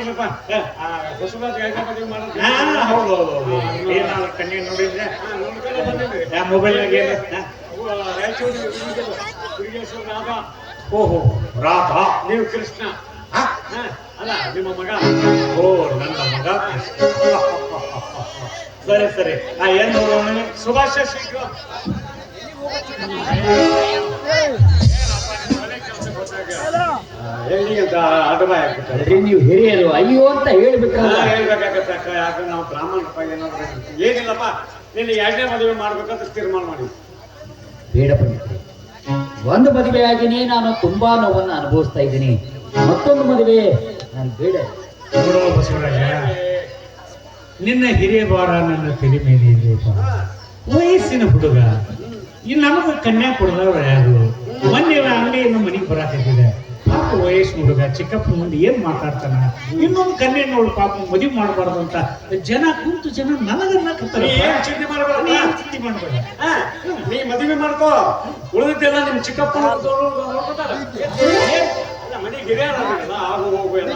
ಏನಪ್ಪ ಬಸವರಾಜ್ ಗೈಡ ಮದುವೆ ಮಾಡೋದು. ಹೌದು ಏನಾದ್ರು ಕಣ್ಣಿ ನೋಡಿದ್ರೆ ಮೊಬೈಲ್ನಾಗ ರಾಯಚೂರು ಹುಡುಗೇಶ್ವರ ರಾಧಾ. ಓಹೋ ರಾಧಾ, ನೀವು ಕೃಷ್ಣ. ಅಲ್ಲ ನಿಮ್ಮ ಮಗ. ಓ ನನ್ನ ಮಗ ಕೃಷ್ಣ. ಸರಿ ಸರಿ. ಏನ್ ನೋಡೋಣ? ಸುಭಾಷ ಶೀಘ್ರ ನೀವು ಹಿರಿಯರು ಅಯ್ಯೋ ಅಂತ ಹೇಳ್ಬೇಕಲ್ಲ. ಹೇಳ್ಬೇಕಾಗತ್ತೆ ಅಕ್ಕ. ಯಾಕಂದ್ರೆ ನಾವು ಬ್ರಾಹ್ಮಣಪ್ಪ. ಏನಾದ್ರು ಏನಿಲ್ಲಪ್ಪ, ನಿನ್ನ 2ನೇ ಮದುವೆ ಮಾಡ್ಬೇಕಂತ ತೀರ್ಮಾನ ಮಾಡಿ. ಬೇಡ ಪಂಡಿತರೆ, ಒಂದು ಮದುವೆಯಾಗಿನೇ ನಾನು ತುಂಬಾ ನೋವನ್ನು ಅನುಭವಿಸ್ತಾ ಇದ್ದೀನಿ. ಮತ್ತೊಂದು ಮದುವೆ ನಾನು ಬೇಡ. ನೋಡುವ ಬಸವರಾಜ, ನಿನ್ನ ಹಿರಿಯ ಭಾರ ನನ್ನ ತಲೆ ಮೇಲೆ ಇದೆಯಪ್ಪ. ವಯಸ್ಸಿನ ಹುಡುಗ, ಇನ್ನು ನಮಗೆ ಕನ್ಯಾ ಕೊಡದವ್ರು ಯಾರು? ಮೊನ್ನೆ ಅಂಗಡಿಯನ್ನು ಮನೆಗೆ ಬರಾಕತ್ತಿದೆ. ಪಾಪ ವಯಸ್ಸಿನ ಹುಡುಗ ಚಿಕ್ಕಪ್ಪ ಮುಂದೆ ಏನ್ ಮಾತಾಡ್ತಾನ? ಇನ್ನೊಂದು ಕನ್ಯೆ ನೋಡು ಪಾಪ ಮದುವೆ ಮಾಡಬಾರ್ದು ಅಂತ ಜನ ಕುಂತು ಜನ ನನಗನ್ನ ಚಿಂತೆ ಮಾಡಬೇಡ. ನೀ ಮದುವೆ ಮಾಡ್ಕೋ, ಉಳಿದಿದ್ದೆಲ್ಲ ನಿಮ್ ಚಿಕ್ಕಪ್ಪ ಮನೆಗೆ ಹಿರಿಯಲ್ಲ. ಆಗು ಹೋಗು ಎಲ್ಲ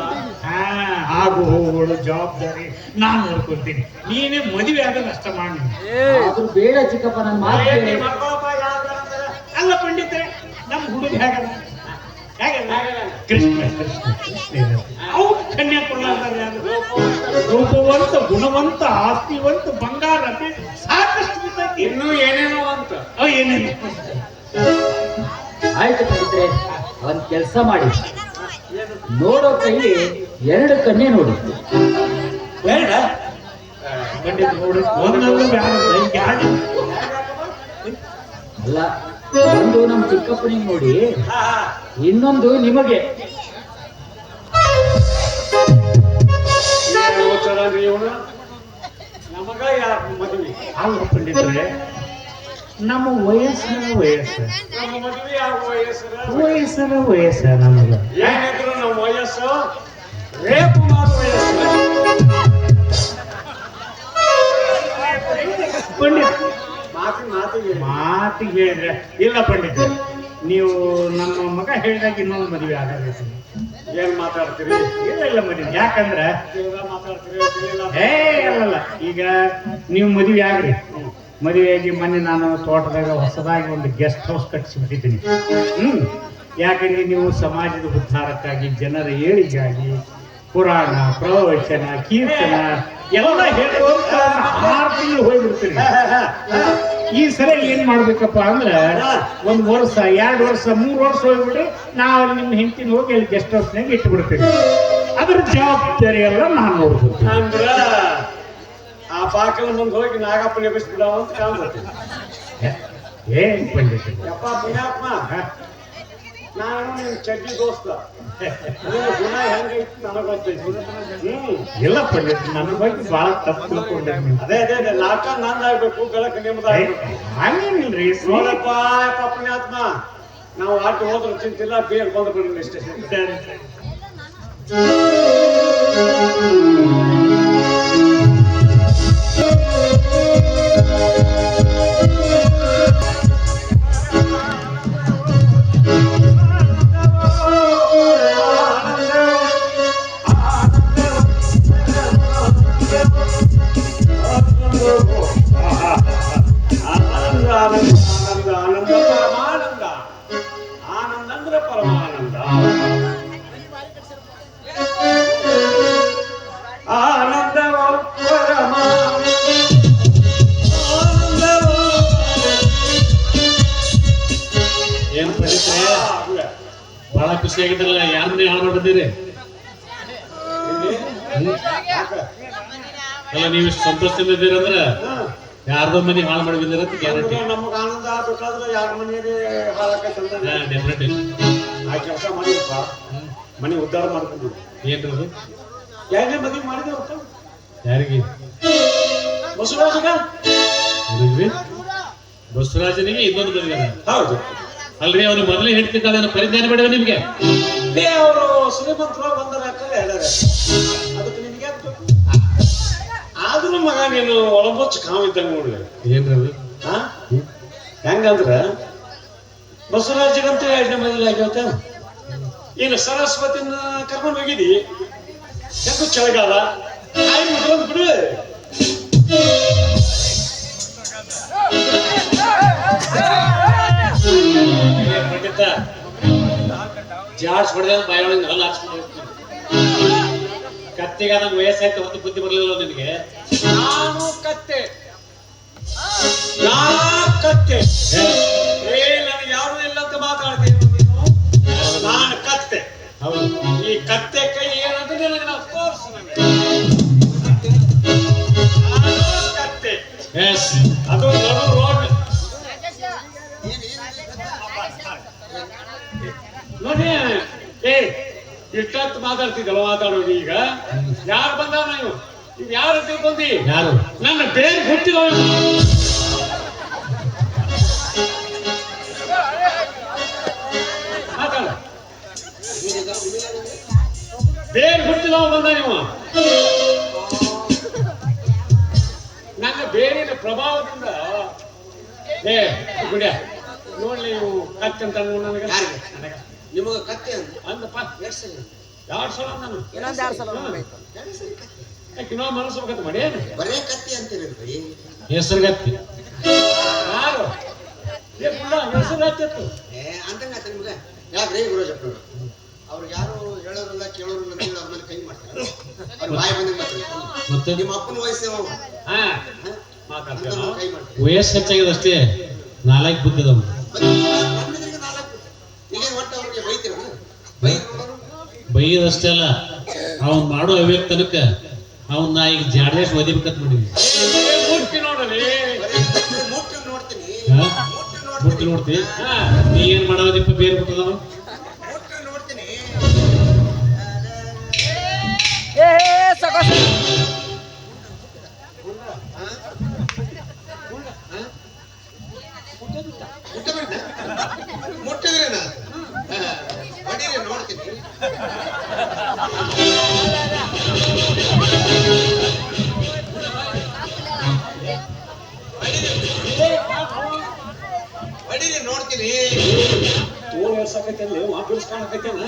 ಆಗು ಹೋಗುಗಳು ಜವಾಬ್ದಾರಿ ನಾನು ನೋಡ್ಕೊಳ್ತೀನಿ. ನೀನೇ ಮದುವೆ ಆಗ ನಷ್ಟ ಮಾಡಿ. ಆದ್ರೂ ಬೇಡ ಚಿಕ್ಕಪ್ಪ, ನನ್ನ ಮಾತು ಕೇಳಿ. ಅಲ್ಲ ಪಂಡಿತರೆ, ನಮ್ಮ ಹುಡುಗ ಹೇಗಲ್ಲ ಕೃಷ್ಣ ಕೃಷ್ಣ ಕೃಷ್ಣ ಅವ್ರು ಕನ್ಯಾ ಕೊಡಲಾರ್ದಾರೆ. ರೂಪವಂತ, ಗುಣವಂತ, ಆಸ್ತಿವಂತ, ಬಂಗಾರ ಸಾಕಷ್ಟು ಇನ್ನೂ ಏನೇನೋ ಅಂತ ಏನೇನು. ಆಯ್ತು ಪಂಡಿತರೆ, ಒಂದ್ ಕೆಲಸ ಮಾಡಿ, ನೋಡೋ ಕೈಲಿ 2 ಕನ್ಯೆ ನೋಡಿ. ಬೇಡ ಪಂಡಿತ ನೋಡಿ, ಒಂದೊಂದು ಅಲ್ಲ, ಒಂದು ನಮ್ಮ ಚಿಕ್ಕಪ್ಪನಿಗೆ ನೋಡಿ, ಇನ್ನೊಂದು ನಿಮಗೆ. ನಮಗ ಯಾಕೆ ಮದುವೆ? ಅಲ್ಲ ಪಂಡಿತರೆ, ನಮ್ಮ ವಯಸ್ಸು ನಮ್ಮ ಮದುವೆ ಆಗುವ ವಯಸ್ಸ ನಮಗ ಏನಿದ್ರು ನಮ್ಮ ವಯಸ್ಸು ರೇಪು ಮಾಡುವ ವಯಸ್ಸು. ಪಂಡಿತ ಮಾತಿಗೆ ಹೇಳಿದ್ರೆ ಇಲ್ಲ ಪಂಡಿತ, ನೀವು ನಮ್ಮ ಮಗ ಹೇಳಿದಾಗ ಇನ್ನೊಂದು ಮದುವೆ ಆಗಬೇಕು. ಏನ್ ಮಾತಾಡ್ತೀರಿ? ಇಲ್ಲ ಮದುವೆ. ಯಾಕಂದ್ರೆ ಮಾತಾಡ್ತೀರಿ ಅಲ್ಲಲ್ಲ, ಈಗ ನೀವು ಮದುವೆ ಆಗ್ರಿ. ಮದುವೆಯಾಗಿ ಮೊನ್ನೆ ನಾನು ತೋಟದಾಗ ಹೊಸದಾಗಿ ಒಂದು ಗೆಸ್ಟ್ ಹೌಸ್ ಕಟ್ಟಿಸಿಬಿಟ್ಟಿದ್ದೀನಿ. ಯಾಕಂದ್ರೆ ನೀವು ಸಮಾಜದ ಉದ್ಧಾರಕ್ಕಾಗಿ, ಜನರ ಏಳಿಗಾಗಿ ಪುರಾಣ, ಪ್ರವಚನ, ಕೀರ್ತನ ಎಲ್ಲ ಹೇಳುವಂತ 6 ತಿಂಗಳು ಹೋಗ್ಬಿಡ್ತೀರಿ. ಈ ಸಲ ಏನ್ ಮಾಡ್ಬೇಕಪ್ಪ ಅಂದ್ರೆ, 1 ವರ್ಷ, 2 ವರ್ಷ, 3 ವರ್ಷ ಹೋಗ್ಬಿಡಿ. ನಾವು ನಿಮ್ಮ ಹೆಂಡತಿನ ಹೋಗಿ ಅಲ್ಲಿ ಗೆಸ್ಟ್ ಹೌಸ್ನಾಗ ಇಟ್ಟುಬಿಡ್ತೀವಿ. ಅದ್ರ ಜವಾಬ್ದಾರಿ ಎಲ್ಲ ನಾನು ನೋಡ್ಬೇಕು. ಅಂದ್ರ ಆ ಪಾಕಲ ಮುಂದೆ ಹೋಗಿ ನಾಗಪ್ಪನ ಎಬ್ಬಿಸ್ಬಿಡವ ಅಂತ ಕಾಣ್ತೈತಿ. ಏನ್ ಪಂಡಿತ? ಯಪ್ಪ ಪುಣ್ಯಾತ್ಮ, ನಾನು ನಿಮ್ ಚಡ್ಡಿ ದೋಸ್ತ. ಗುಣ ಹೆಂಗೈತಿ ನನಗೆ ಗೊತ್ತೈತಿ. ಇಲ್ಲ ಪಂಡಿತ, ನನ್ನ ಬಗ್ಗೆ ಬಹಳ ತಪ್ಪು ತಿಳ್ಕೊಂಡೆ. ಅದೇ ನಾಟ ನಂದಾಗ್ಬೇಕು, ಬೆಳಕು ನಿಮ್ದಾಗ್ಬೇಕು. ಹಂಗೇನಿಲ್ರಿ. ನೋಡಪ್ಪ ಪುಣ್ಯಾತ್ಮ, ನಾವು ಆಟ ಹೋದ್ರೆ ಚಿಂತಿಲ್ಲ, ಬೇಗ ಬಂದು ಬಿಡಿ ಸ್ಟೇಷನ್. ಆನಂದ ಅಂದ್ರೆ ಪರಮಾನಂದ. ಆನಂದ ಏನ್ ಪಡಿತಾರೆ? ಬಹಳ ಖುಷಿಯಾಗಿದ್ರಲ್ಲ. ಯಾರನ್ನೇ ಹಾಳು ಮಾಡಿದ್ದೀರಿ? ಅಲ್ಲ, ನೀವು ಇಷ್ಟು ಸಂತೋಷದಿಂದ ಇದ್ದೀರಂದ್ರ ಯಾರ್ದೋ ಮನೆ ಹಾಳು ಮಾಡಿ ಬಿದ್ದೀರ ಅಂತ ಗ್ಯಾರಂಟಿ. ನಮಗ ಆನಂದ ಆಗ್ಬೇಕಾದ್ರೆ ಯಾರ ಮನೆಯಲ್ಲಿ ಹಾಳಾಕೈತಂದ್ರೆ ಡೆಫಿನೆಟ್. ಆ ಕೆಲಸ ಮಾಡಿದಪ್ಪ, ಮನೆ ಉದ್ಧಾರ ಮಾಡ್ಕೊಂಡು. ಏನ್ರದು? 2ನೇ ಮದುವೆ ಮಾಡಿದೆ ಹೊತ್ತು ಯಾರಿಗೆ? ಬಸವರಾಜಗ. ಬಸವರಾಜನಿಗೆ ಇನ್ನೊಂದು ಮದುವೆ. ಹೌದು. ಅಲ್ರಿ, ಅವನು ಮೊದಲೇ ಹೇಳ್ತಿದ್ದಾಳೆ, ಪರಿಜ್ಞಾನ ಬೇಡವ ನಿಮ್ಗೆ? ಅವರು ಶ್ರೀಮಂತರು ಬಂದರೆ ಹೇಳ್ಯಾರ, ಅದಕ್ಕೆ ನಿನ್ಗೆ ಆದ್ರೂ ಮಗ ನೀನು ಒಳಬೊಚ್ಚ ಕಾವಿದ್ದಂಗ ನೋಡ್ಲಿ. ಏನ್ರದು? ಹೆಂಗಂದ್ರ ಬಸವರಾಜಗಂತ 2ನೇ ಮದುವೆ ಆಗ್ಯಾವತ್ತ. ಏನು ಸರಸ್ವತಿನ ಕರ್ಕೊಂಡು ಹೋಗಿದಿ, ಯಾಕೋ ಚಳಿಗಾಲ ಕಾಯಿ ಮುಟ್ಕೊಂಡ್ ಬಿಡು. ಪಂಡಿತ ಜಾಡ್ಸ್ ಹೊಡೆದ ಬಾಯೊಳಗೆ ಹಲ್ಲು ಹಾಕ್ಸ್ಕೊಂಡು ಹೋಗ್ತೀನಿ. ಕತ್ತಿಗೆ ನಂಗೆ ವಯಸ್ಸಾಯ್ತು, ಒಂದು ಬುದ್ಧಿ ಬರಲಿಲ್ಲ ನಿನಗೆ. ನಾನು ಕತ್ತೆ ನನಗೆ ಯಾರು ಇಲ್ಲ ಅಂತ ಮಾತಾಡ್ತೀನಿ ನೀನು. ನಾನು ಕತ್ತೆ. ಹೌದು, ಈ ಕತ್ತೆ ಕೈ ಏನಂತ ನಿನಗೆ ನಾವು ತೋರಿಸು. ನಾನು ಕತ್ತೆ, ಎಸ್ ಅದು ನಡು ರೋಡ್ ನೋಡಿ. ಇಷ್ಟೊತ್ತು ಮಾತಾಡ್ತಿದ್ದಲ್ಲ, ಮಾತಾಡೋದು ಈಗ ಯಾರು ಬಂದಾವ? ನೀವು ಯಾರು ತಿಳ್ಕೊಂಡಿ? ಯಾರು? ನನ್ನ ಬೇರೆ ಹುಟ್ಟಿದವ. ಮಾತಾಡ, ಬೇರೆ ಹುಟ್ಟಿದವ ಬಂದ ನೀವು. ನನ್ನ ಬೇರಿನ ಪ್ರಭಾವದಿಂದ ಗುಡಿಯ ನೋಡ್ಲಿ ನೀವು ಕತ್ತೆ ಅಂತ ನನಗೆ ನಿಮಗ ಕತ್ತೆ ಅಂದಪ್ಪ. ಎಷ್ಟು ಸಲ 2 ಸಲ ನಾನು ಇನ್ನೊಂದ್ 2 ಸಲ ಇನ್ನೋ ಮನಸ್ಸು ಬೇಕಂತ ಮಾಡಿ ಬರೇ ಕತ್ತೆ ಅಂತೀರಲ್ರಿ. ಹೆಸರುಗತ್ತಿ ಯಾರು ಹೆಸರು ಹತ್ತಿತ್ತು. ಅಂತಂಗಾತ ನಿಮ್ಗ ಯಾಕ್ರಿ ಗುರುಜಪ್ಪನವ್ರು? ಅವ್ರಿಗೆ ಯಾರು ಹೇಳೋರಲ್ಲ ಕೇಳೋರಲ್ಲ ಅಂತೇಳಿ ಅವ್ರ ಮೇಲೆ ಕೈ ಮಾಡ್ತಾರೆ. ಅವ್ರ ಬಾಯಿ ಬಂದಂಗೆ ಮಾತಾಡ್ತಾರೆ. ಮತ್ತೆ ನಿಮ್ಮ ಅಪ್ಪನ ವಯಸ್ಸು ಹಾ ಮಾತಾಡ್ತೇವೆ ನಾವು. ಕೈ ಮಾಡ್ತಾರೆ. ವಯಸ್ಸು ಹೆಚ್ಚಾಗಿದೆ ಅಷ್ಟೇ, 4 ಬುದ್ಧಿದವ. ನಮ್ಮಿದ್ರಿಗೆ 4 ಈಗೇನು ಒಟ್ಟು ಅವ್ರಿಗೆ ಬೈತಿರಲ್ಲ? ಬೈದಷ್ಟೇ ಅಲ್ಲ, ಅವ್ನು ಮಾಡೋ ಅವ್ಯಕ್ತನಕ್ಕ ಅವನ್ನ ಈಗ ಜಾಡ್ಲೇಶ್ ಓದಿಬೇಕಂತ ಮಾಡಿದ್ವಿ. ಮೂರ್ತಿ ನೋಡಲಿ. ಮುಟ್ಟು ನೋಡ್ತೀನಿ. ಹಾ? ಮುಟ್ಟು ಮುಟ್ಟಿ ನೋಡ್ತೀನಿ. ನೋಡ್ತಿ. ನೀ ಏನ್ ಮಾಡೋದಿಪ್ಪ ಬೇರೆ ಬಿಟ್ಟದವ? ಮುಟ್ಟು ನೋಡ್ತೀನಿ. ಸಕಾಶ ಮುಟ್ಟಿದ್ರೇನ ಹೊಡೀರಿ ನೋಡ್ತೀನಿ. ಹೊಡೀರಿ ನೋಡ್ತೀನಿ. ತೋಳು ಎರ್ಸಕೈತಲ್ಲಿ ಮಾತಾಡ್ಸ್ಕೊಳಕೈತೇನ?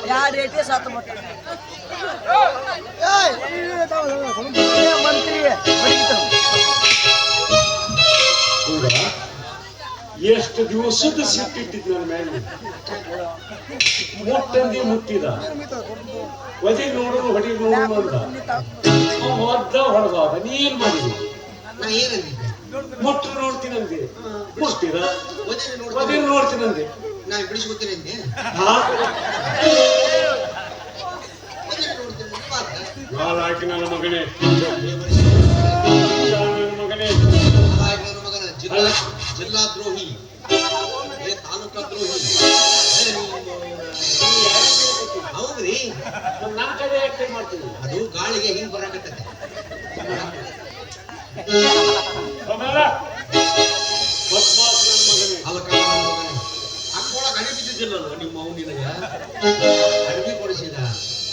या रेटे साथ मत मंत्री ಎಷ್ಟು ದಿವಸದ ಸಿಟ್ಟಿಟ್ಟಿದ್ ನನ್ನ ಮೇಲೆ. ಮುಟ್ಟಂದಿ ಮುಟ್ಟಿದ, ಒದಿಗ್ ನೋಡೋದು ಹೊಡಿಗ್ ನೋಡೋದು ಅಂತ ಹೊದ್ದ ಹೊಡೆದಾಗ ನೀ ಏನ್ ಮಾಡಿದ್ವಿ? ನಾ ಏನಂದಿದ್ದೆ? ಮುಟ್ಟ ನೋಡ್ತೀನಂದೆ, ಮುಟ್ಟಿದ ಒದಿರಿ ಒದಿಗ್ ನೋಡ್ತೀನಿ. ನೋಡ್ತೀನಂದೆ. ನಾ ಬಿಡಿಸ್ಕೊತೀನಿ ಅಂದೆ. ಹಾ ಒದಿರಿ ನೋಡ್ತೀನಿ ಅಂತ ಮಾತ. ಹಾಳಾಕಿ ನನ್ನ ಮಗನೇ, ನನ್ನ ಮಗನೇ. ಹಾಗಾಗಿ ನನ್ನ ಮಗನ ಜಿಲ್ಲಾ ದ್ರೋಹಿ, ತಾಲೂಕಾ ದ್ರೋಹಿ. ಹೌದ್ರಿ, ನನ್ನ ಕಡೆ ಯಾಕೆ ಮಾಡ್ತೀನಿ? ಅದು ಗಾಳಿಗೆ ಹಿಂಗ್ ಬರಾಕತ್ತೈತೆ. ಆಮೇಲೆ ಬದ್ಮಾಸ್ ನನ್ನ ಮಗನೇ. ಅವಕ್ಕ ಅಕ್ಕೊಳಗ ಅಡಿ ಬಿದ್ದಿದ್ದಿಲ್ಲಲ್ಲ ನಿಮ್ಮ ಅವ್ ನಿನಗ ಅಡಿಗೆ ಕೊಡಿಸಿದ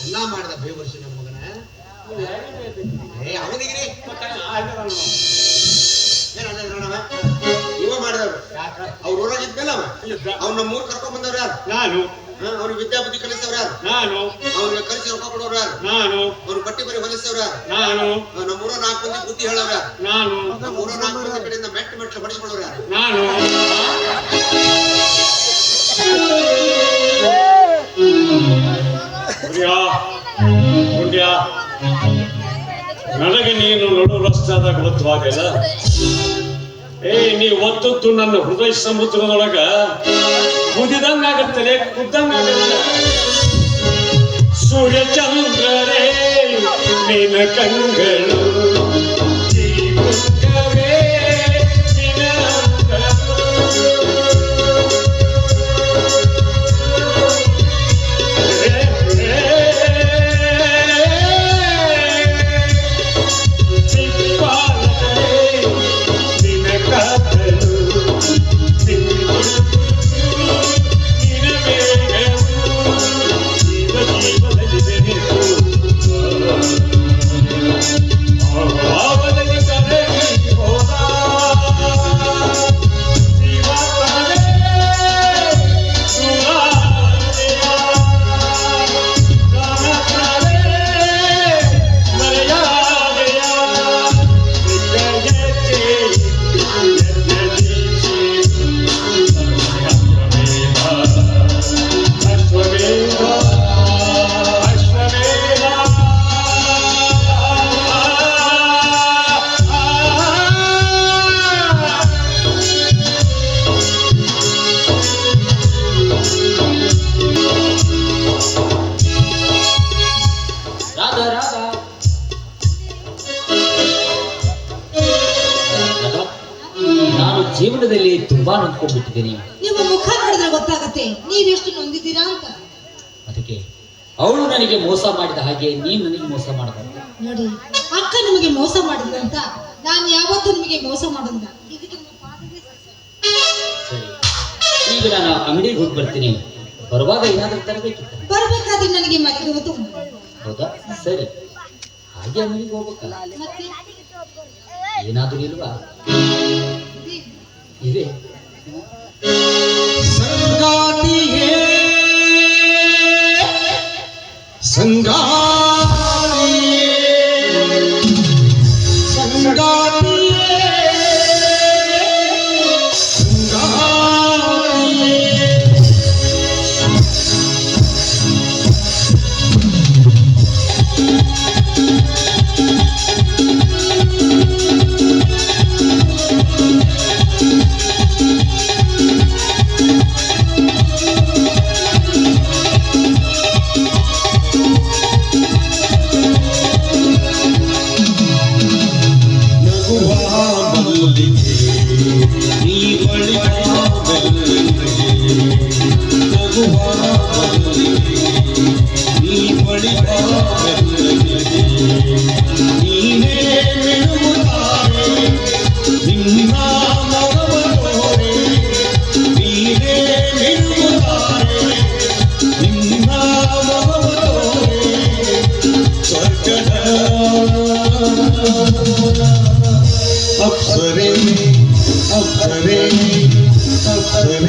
ಎಲ್ಲ ಮಾಡಿದ ಬೇವರ್ಸಿ ನಮ್ಮ ಮಗನ. ಅವನಿಗ್ರಿ ಇವ ಮಾಡಿದವ್ರು ಅವ್ರ ಊರಾಗಿದ್ಮೇಲೆ ಅವ್ನ ನಮ್ಮೂರ್ ಕರ್ಕೊಂಡ್ ಬಂದವ್ರು ಯಾರು? ನಾನು ಅವ್ರಿಗೆ ವಿದ್ಯಾಬುದ್ಧಿ ಕಲಿಸ್ತವ್ರು ಯಾರು? ನಾನು ಅವ್ರಿಗೆ ಕಲಿಸಿ ರೊಕ್ಕ ಕೊಡೋರು ಯಾರು? ನಾನು ಅವ್ರ ಬಟ್ಟೆ ಬರಿ ಹೊಲಿಸ್ತವ್ರು ಯಾರು? ನಾನು ನಮ್ಮೂರ 4 ಮಂದಿ ಬುದ್ಧಿ ಹೇಳೋರು ಯಾರು? ನಾನು ನಮ್ಮೂರ 4 ಮಂದಿ ಕಡೆಯಿಂದ ಮೆಟ್ಲು ಬಡಿಸ್ಕೊಳ್ಳೋರು ಯಾರು? ನಾನು ಗುಂಡ್ಯ, ನನಗೆ ನೀನು ನಡು ರಸ್ತಾದಾಗ ಗೊತ್ತವಾಗಲ್ಲ. ನೀ ಒತ್ತದ್ದು ನನ್ನ ಹೃದಯ ಸಮುದ್ರದೊಳಗ ಕುದಿದಂಗಾಗತ್ತಲೆ, ಕುದ್ದಂಗಾಗತ್ತಲೆ. ಸೂರ್ಯಚಂದ್ರರೇ ನಿನ ಕಂಗಳು, ಜೀವಂತವೇ ನಿನ ನಿನ ತುಂಬಾ ನೊಂದ್ಕೊಂಡ್ಬಿಟ್ಟಿದ್ದೀನಿ. ನಿಮ್ಮ ಮುಖ ನೋಡಿದ್ರೆ ಗೊತ್ತಾಗತ್ತೆ ನೀವೆಷ್ಟು ನೊಂದಿದ್ದೀರಾ ಅಂತ. ಅದಕ್ಕೆ ಅವಳು ನನಗೆ ಮೋಸ ಮಾಡಿದ ಹಾಗೆ ನೀನು ನನಗೆ ಮೋಸ ಮಾಡಬಾರ್ದು. ನೋಡಿ, ಅಕ್ಕ ನಿಮಗೆ ಮೋಸ ಮಾಡಿದ್ರು ಅಂತ ನಾನು ಯಾವತ್ತೂ ನಿಮಗೆ ಮೋಸ ಮಾಡೋದಿಲ್ಲ. ಇದಕ್ಕೆ ನಿಮ್ಮ ಪಾದವೇ ಸರಿ, ಈಗ ನಾನು ಅಂಗಡಿಗೆ ಹೋಗಿ ಬರ್ತೀನಿ. ಬರುವಾಗ ಏನಾದರೂ ತರಬೇಕಿತ್ತ? ಬರ್ಬೇಕಾದ್ರೆ ನನಗೆ ಮನೆಗೆ ಹೊತ್ತು. ಹೌದಾ? ಸರಿ, ಹಾಗೆ ಅಂಗಡಿಗೆ ಹೋಗ್ಬೇಕಲ್ಲ, ಮತ್ತೆ ಏನಾದರೂ ಇಲ್ವಾ? ಇದೆ. ಸಂಗಾತಿಯೇ अप्सरे अप्सरे अप्सरे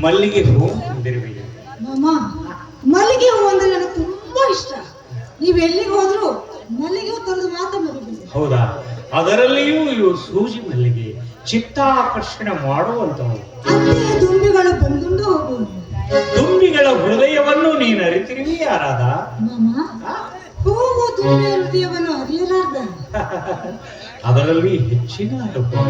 ಮಲ್ಲಿಗೆ ಹೂ ಅಂದಿರಬೇಕು. ಮಾಮ, ಮಲ್ಲಿಗೆ ಹೂ ಅಂದ್ರೆ ನನಗೆ ತುಂಬಾ ಇಷ್ಟ. ನೀವ್ ಎಲ್ಲಿಗೆ ಹೋದ್ರು ಮಲ್ಲಿಗೆ ಹೂ ತರದು ಮಾತ್ರ ಮರಿಬೇಡಿ. ಹೌದಾ? ಅದರಲ್ಲಿಯೂ ಇವು ಸೂಜಿ ಮಲ್ಲಿಗೆ ಚಿತ್ತಾಕರ್ಷಣೆ ಮಾಡುವಂತವು. ಅತ್ತೆ ದುಂಬಿಗಳು ಬಂದುಂಡು ಹೋಗು. ತುಂಬಿಗಳ ಹೃದಯವನ್ನು ನೀನು ಅರಿತಿರುವಿ ಯಾರಾದ ಮಾಮ ಹೂವು ತುಂಬಿ ಹೃದಯವನ್ನು ಅರಿಯಲಾರ್ದ ಅದರಲ್ಲಿ ಹೆಚ್ಚಿನ ಅನುಭವ.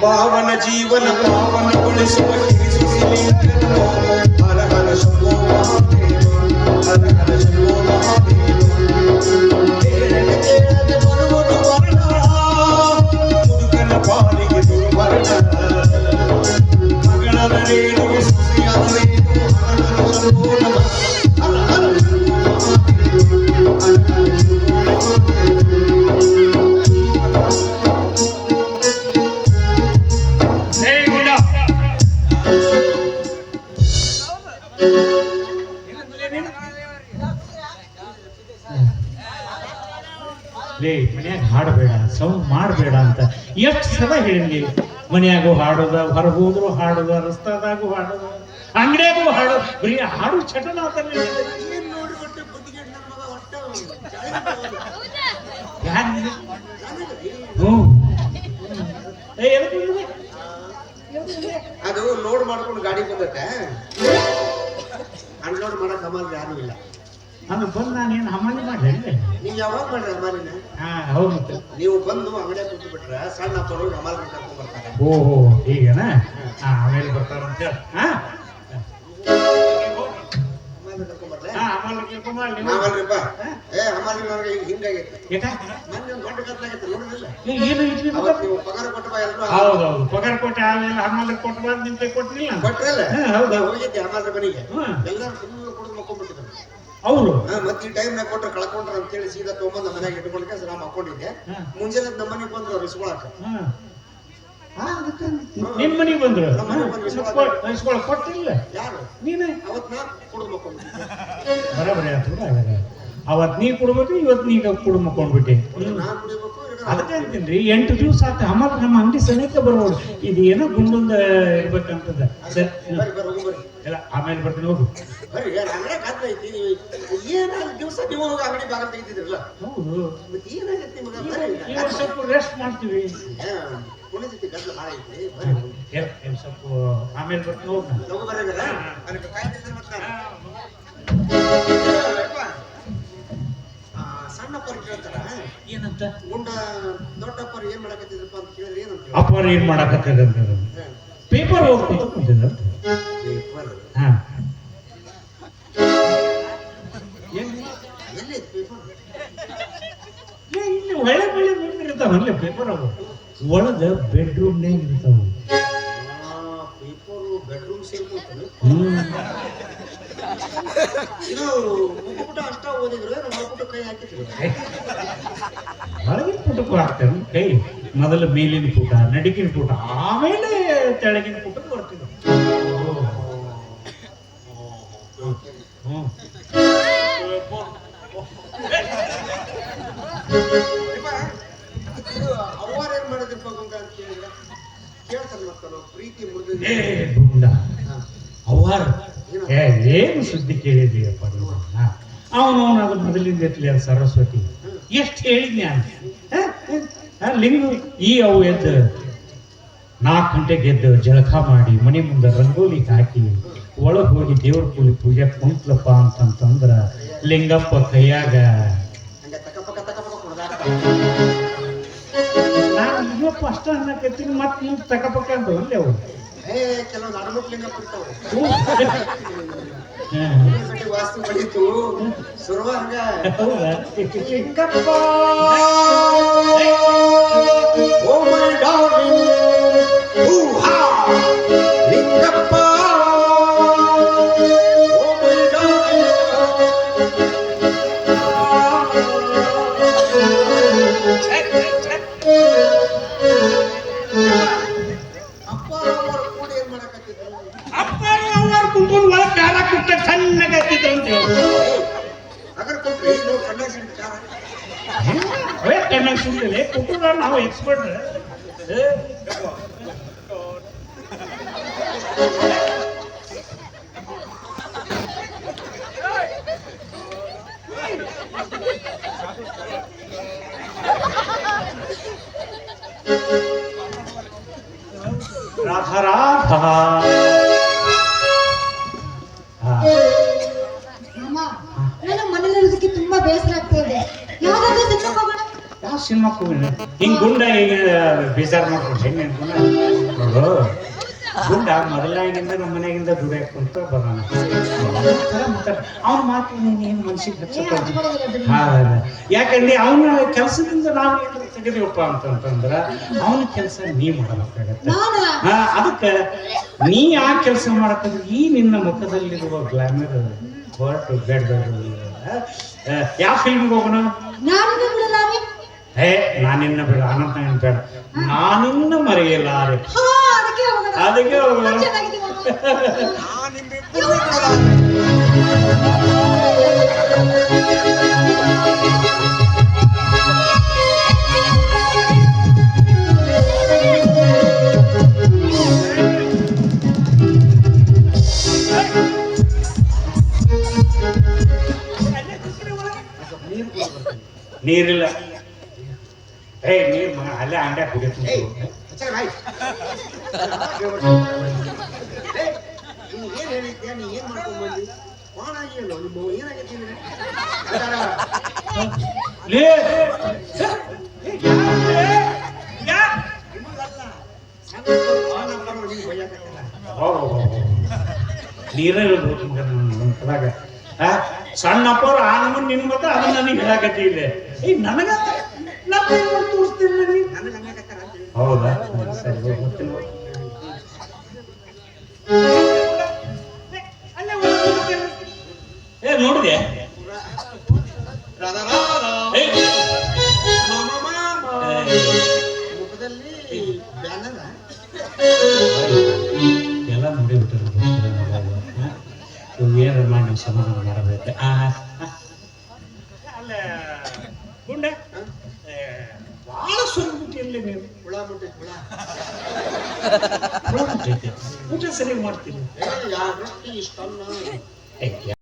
ಪಾವನ ಜೀವನ ಪಾವನಗೊಳಿಸುವ ಕಿರಿಸುಸಿಲಿಂಗನೋ ಹರ ಹರ ಶಂಭೋ ಮಹಾದೇವ ಹರ ಹರ ಶಂಭೋ ಮಹಾದೇವ ಕೇಳದೆ ಕೇಳದೆ ಬರುವುದು ವರ್ಣ ಮುದುಕನ ಪಾಲಿಗೆ ದುರ್ಮರಣ ಮಗಳದರೇನು ಸುಸಿಯಾದರೇನು ಹರ ಹರ ಶಂಭೋ ನಮಃ ಹರ ಹರ ಶಂಭೋ ಮಹಾದೇವ ಹರ ಹರ ಶಂಭೋ ಮಹಾದೇವ. ಲೇ ಮನ್ಯಾಗ ಹಾಡಬೇಡ ಸೌಂಡ್ ಮಾಡಬೇಡ ಅಂತ ಎಷ್ಟು ಸಲ ಹೇಳಿ. ಮನ್ಯಾಗೂ ಹಾಡೋದ, ಹೊರಗೆ ಹೋದ್ರು ಹಾಡೋದ, ರಸ್ತಾದಾಗೂ ಹಾಡೋದ, ಅಂಗಡಿಯಾಗೂ ಹಾಡೋದು, ಬರೀ ಹಾಡು ಚಟನ ಹ್ಞೂ ಅದು ಲೋಡ್ ಮಾಡ್ಕೊಂಡು ಗಾಡಿ ಬಂದತ್ತೆ ಅನ್ಲೋಡ್ ಮಾಡಕ್ ಹಮಾಲ್ ಯಾರು ಇಲ್ಲ. ಅದು ಬಂದು ನಾನೇನು ಹಮಾಲಿ ಮಾಡಿ ನೀವ್ ಯಾವಾಗ ಮಾಡ್ರಿ ಹಮಾಲಿನ? ಹಾ ಹೌದು ಮತ್ತೆ. ನೀವು ಬಂದು ಅಂಗಡಿಯಾಗ ಕೂತು ಬಿಟ್ರೆ ಸಣ್ಣ ಅಪ್ಪರು ಹಮಾಲ್ ಕರ್ಕೊಂಡ್ ಬರ್ತಾರೆ. ಓಹೋ ಹೀಗೇನಾ? ಹಾ ಆಮೇಲೆ ಬರ್ತಾರಂತ ಹೇಳಿ. ಹಾ ಹಮಾಲ್ ಕರ್ಕೊಂಡ್ ಬರ್ಲೆ? ನಾವಲ್ರಿಪ್ಪ. ಏ ಹಮಾಲಿ ನನಗೆ ಈಗ ಹಿಂಗಾಗೈತೆ. ಮೊನ್ನೆ ಒಂದು ದೊಡ್ಡ ಕತ್ಲಾಗೈತೆ ನೋಡಿದಿಲ್ಲ? ಏನು ಇಟ್ಲಿ ಅವತ್ತು ನೀವು ಪಗಾರ ಕೊಟ್ಟು ಬಾ ಎಲ್ರು ಹೌದೌದು ಪಗಾರ ಕೊಟ್ಟೆ ಆಮೇಲೆ ಹಮಾಲಿ ಕೊಟ್ಟು ಬಂದು ನಿಂತೆ ಕೊಟ್ಟಿಲ್ಲ ಕೊಟ್ರಲ್ಲ? ಹೌದು ಹೋಗಿದ್ದೆ ಹಮಾಲ್ರ ಮನೆಗೆ. ಹ್ಮ್. ಎಲ್ಲರೂ ಫುಲ್ ಕುಡಿದು ಮಕ್ಕೊಂಡ್ಬಿಟ್ಟಿದ್ರು. ಅವರು ಮತ್ತೆ ಈ ಟೈಮ್ನಾಗ ಕೊಟ್ರೆ ಕಳ್ಕೊಂಡ್ರ ಅಂತೇಳಿ ಸೀದಾ ತೊಗೊಂಬಂದು ಮನ್ಯಾಗ ಇಟ್ಕೊಂಡ್ಕೆ ನಾನು ಹಾಕೊಂಡಿದ್ದೆ. ಮುಂಜಾನೆ ನಮ್ಮ ಮನೆಗೆ ಬಂದ್ರು ಅವ್ರು ಇಸ್ಕೊಳಕ. ನಿಮ್ ಮನೆಗೆ ಬಂದ್ರು ನಮ್ಮ ಮನೆಗೆ ಬಂದು ಇಸ್ಕೊಳಕ್ ಕೊಟ್ಟಿಲ್ಲ ಯಾರು? ನೀನೇ ಅವತ್ ನಾ ಕುಡಿದು ಮಕ್ಕೊಂಡ್ಬಿಟ್ಟಿದ್ದೆ. ಬರಬರಿ ಆಯ್ತು. ಅವತ್ ನೀ ಕುಡ್ಬೇಕು ಇವತ್ತು ನೀಗ ಕುಡ್ ಮಕ್ಕೊಂಡ್ಬಿಟ್ಟೆ. ನಾ ಕುಡಿಬೇಕು ಅದಕ್ಕೆ ಅಂತೀನಿ 8 ದಿವಸ ಆತ ಹಮಾಲ್ ನಮ್ಮ ಅಂಗಡಿ ಸನೇಕ ಬರ್ಬೋದು. ಇದು ಏನೋ ಗುಂಡೊಂದ ಇರ್ಬೇಕಂತದ ಸರ್. ಬರ್ರಿ ಬರ್ರಿ ಹೋಗಿ ಬರ್ರಿ. ಇಲ್ಲ ಆಮೇಲೆ ಬರ್ತೀನಿ ಹೋಗು. ಬರ್ರಿ ಅಂಗಡಿ ಕಾತ ಐತಿ. ಏನಾಗ ದಿವಸ ನೀವು ಹೋಗಿ ಅಂಗಡಿ ಬಾಗಿಲು ತೆಗಿತಿದ್ರಲ್ಲ? ಹೌದು ಮತ್ತೆ ಏನಾಗೈತಿ ನಿಮಗೆ? ಬರ್ರಿ ಇವಾಗ ಸ್ವಲ್ಪ ರೆಸ್ಟ್ ಮಾಡ್ತೀವಿ. ಕುಣಿತೈತಿ ಗದ್ದಲ ಭಾಳ ಐತಿ. ಬರ್ರಿ ಸ್ವಲ್ಪ ಆಮೇಲೆ ಬರ್ತೀನಿ ಹೋಗ್ ನಾನು. ಹೋಗಿ ಬರ್ರಿ ಅದಕ್ಕೆ ಕಾಯ್ತಿದ್ರೆ ಮತ್ತೆ ಸಣ್ಣಪ್ಪರು ಕೇಳ್ತಾರ ಏನಂತ ಗುಂಡ ದೊಡ್ಡಪ್ಪರು ಏನ್ ಮಾಡಕತ್ತಿದ್ರಪ್ಪ ಅಂತ ಕೇಳಿದ್ರೆ ಏನಂತ ಅಪ್ಪಾರ ಏನ್ ಮಾಡಕತ್ತದಂತ ಪೇಪರ್ ಓದ್ಕೊಂತ ಕುಂತಿದ್ದ. ಪೇಪರ್ ಹಾ ಎಲ್ಲಿ ಪೇಪರ್? ಇಲ್ಲಿ ಒಳ್ಳೆ ಒಳ್ಳೆ ಇರ್ತಾವಲ್ಲ ಪೇಪರ್ ಅವು ಒಳಗ ಬೆಡ್ರೂಮ್ನಾಗ ಇರ್ತಾವ. ಪೇಪರು ಬೆಡ್ರೂಮ್ ಸೇಮ್ ಇದು ಮುಗ್ಬಿಟ್ಟು ಅಷ್ಟ ಓದಿದ್ರು ಹೊರಬಿಟ್ಟು ಕೈ ಹಾಕಿದ್ರು. ಹೊರಗಿನ ಪುಟಕ್ಕೂ ಹಾಕ್ತೇವೆ ಕೈ. ಮೊದಲು ಮೇಲಿನ ಪುಟ ನಡಿಗಿನ ಪುಟ ಆಮೇಲೆ ತೆಳಗಿನ ಪುಟಕ್ಕೆ ಬರ್ತಿದ್ವು. ಇದು ಅವ್ವಾರ ಏನ್ ಮಾಡಿದ್ರಪ್ಪ ಗುಂಡ ಅಂತ ಕೇಳಿದ್ರೆ ಕೇಳ್ತಾರ ಮಕ್ಕಳು ಪ್ರೀತಿ ಮುರಿದ ಗುಂಡ ಅವ್ವಾರ ಏನು ಸುದ್ದಿ ಕೇಳಿದೀಯಪ್ಪ ನೀವು? ಅವನು ಅದು ಮೊದಲಿಂದ ಎತ್ತಲಿ ಅದು ಸರಸ್ವತಿ ಎಷ್ಟು ಹೇಳಿದ್ನಿ ಲಿಂಗು ಈ ಅವು ಎದ್ದು 4 ಗಂಟೆಗೆ ಎದ್ದು ಜಳಕ ಮಾಡಿ ಮನೆ ಮುಂದೆ ರಂಗೋಲಿ ಹಾಕಿ ಒಳಗೆ ಹೋಗಿ ದೇವ್ರ ಪೂಜೆ ಕುಂತ್ಲಪ್ಪ ಅಂತಂದ್ರ ಲಿಂಗಪ್ಪ ಕೈಯಾಗ ಹಂಗ ತಕಪಕ್ಕ ಕೊಡ್ದಾಕ ನಾನು ಇವಪ್ಪ ಅಷ್ಟ ಅನ್ನಕತ್ತೀನಿ ಮತ್ತೆ ನೀವು ತಕಪಕ್ಕ ಅಂತ ಒಳ್ಳೆ ಅವು ಕೆಲವೊಂದು ಅಡಮುಟ್ ಲಿಂಗಪ್ಪ ಇರ್ತಾವ್ರಿ. ಹ್ಮ್ ವಾಸ್ತು ಬಡಿತು ಸುರುವ ಹಂಗ ಹೌದಾ ಲಿಂಗಪ್ಪ ಓ ಮೈ ಡಾರ್ಲಿಂಗ್ ಹೂಹಾ ಲಿಂಗಪ್ಪ ಓ ಮೈ ಡಾರ್ಲಿಂಗ್. ಅಪ್ಪ ಅವ್ರ ಕೂಡ ಏನ್ ಮಾಡಕತ್ತಿದ್ರು? ಕುಂತ್ಕೊಂಡು ಒಳಗೆ ಕಾಲ ಕುಟ್ಟ ಸಣ್ಣಗಾಗ್ತಿದ್ರು ಅಂತ ಹೇಳಿ ಅಗರ್ ಕೊಟ್ರಿ ನೀವು ಕಣ್ಣಾಗ ಸಿಗ್ತಾರ. ಅವೇ ಕಣ್ಣಾಗ ಸುಮ್ಮನೆ ಕುಟುಂಬ ನಾವು ಎಕ್ಸ್ಪರ್ಟ್. ರಾಧಾ ರಾಧಾ ಅಮ್ಮ ನನ್ನ ಮನೇಲಿರೋದಕ್ಕೆ ತುಂಬಾ ಬೇಸರ ಆಗ್ತಾ ಇದೆ. ಯಾವ್ದಾದ್ರು ಸಿನಿಮಾಗೆ ಹೋಗೋಣ. ಯಾವ ಸಿನಿಮಾಕ್ಕೆ ಹೋಗಿಲ್ಲ ಹಿಂಗ್ ಗುಂಡ ಈಗ ಬೇಜಾರು ಮಾಡ್ಕೊಂಡು ಹೆಂಗೆ ನೋಡು ಗುಂಡ ಮೊದಲಾಗಿಂದ ನಮ್ಮ ಮನೆಯಾಗಿಂದ ದುಡಿಯಕ್ಕೆ ಕುಂತ ಬರೋಣ ಅವ್ನ ಮಾತು ನೀನೇನು ಮನ್ಸಿಗೆ ಹಚ್ಚ. ಯಾಕಂದ್ರೆ ಅವನ ಕೆಲಸದಿಂದ ನಾವು ಏನಾದ್ರು ತೆಗೆದಿವಪ್ಪ ಅಂತಂದ್ರ ಅವನ ಕೆಲಸ ನೀ ಮಾಡಬೇಕಾಗತ್ತೆ. ಅದಕ್ಕೆ ನೀ ಆ ಕೆಲಸ ಮಾಡಕ್ಕಂದ್ರೆ ಈ ನಿನ್ನ ಮುಖದಲ್ಲಿರುವ ಗ್ಲಾಮರ್ ಹೊರಟು ಬೇಡ. ಯಾವ ಫಿಲ್ಮ್ಗೆ ಹೋಗೋಣ? ನಾನಿನ್ನ ಬೇಡ ಅನಂತ ಬೇಡ ನಾನಿನ್ನ ಮರೆಯಲಾರೆ. ಅದಕ್ಕೆ ಹೋಗೋಣ. ನೀರಿಲ್ಲ ನೀರ್ ಅಲ್ಲೇ ಅಂಡ್ಯಾಗ ಕುಡಿಯ ಸರ್ ಆಯ್ತು ಏನ್ ಹೇಳಿದ್ದೆ ನೀ ಏನ್ ಮಾಡ್ಕೊಂಡ್ ಬಂದಿ ಫೋನ್ ಆಗಿಲ್ಲ ನಿಮ್ಮ ಏನಾಗೈತಿ ಲೇ ನಿಮಗಲ್ಲ ಸಣ್ಣ ಫೋನ್ ಹಾಕೊಂಡು ನೀವು ಬೈಯಾಕತ್ತಿಲ್ಲ ನೀರೇ ಇರೋದಾಗ ಸಣ್ಣಪ್ಪವ್ರು ಆ ನಮ್ಮನ್ ನಿನ್ ಮತ್ತೆ ಅದನ್ನ ನನಗೆ ಹೇಳಕತ್ತಿ ಇಲ್ಲೇ ನನಗ ತೋರಿಸ್ತೀನಿ ನನಗೆ ಹಂಗಾಕತ್ತಾರ ಅಂತ ಹೇಳಿ ಹೌದಾ ಸರಿ ಹೋಗ್ತೀನಿ ಏ ನೋಡಿದೆ ರಾಧಾ ಏ, ಮುಖದಲ್ಲಿ ಬ್ಯಾನರ ಎಲ್ಲ ನೋಡಿಬಿಟ್ಟರು ಏನಾರ ಮಾಡಿ ಸಮಾಧಾನ ಮಾಡಬೇಕು ಅಲ್ಲ ಗುಂಡ ಭಾಳ ಸುರಿಬಿಟ್ಟು ಎಲ್ಲಿ ನೀವು ಹುಳ ಮುಟ್ಟಿ ಹುಳ ಊಟ ಸರಿಯಾಗಿ ಮಾಡ್ತೀನಿ ಯಾರು ಇಷ್ಟನ್ನ ಏ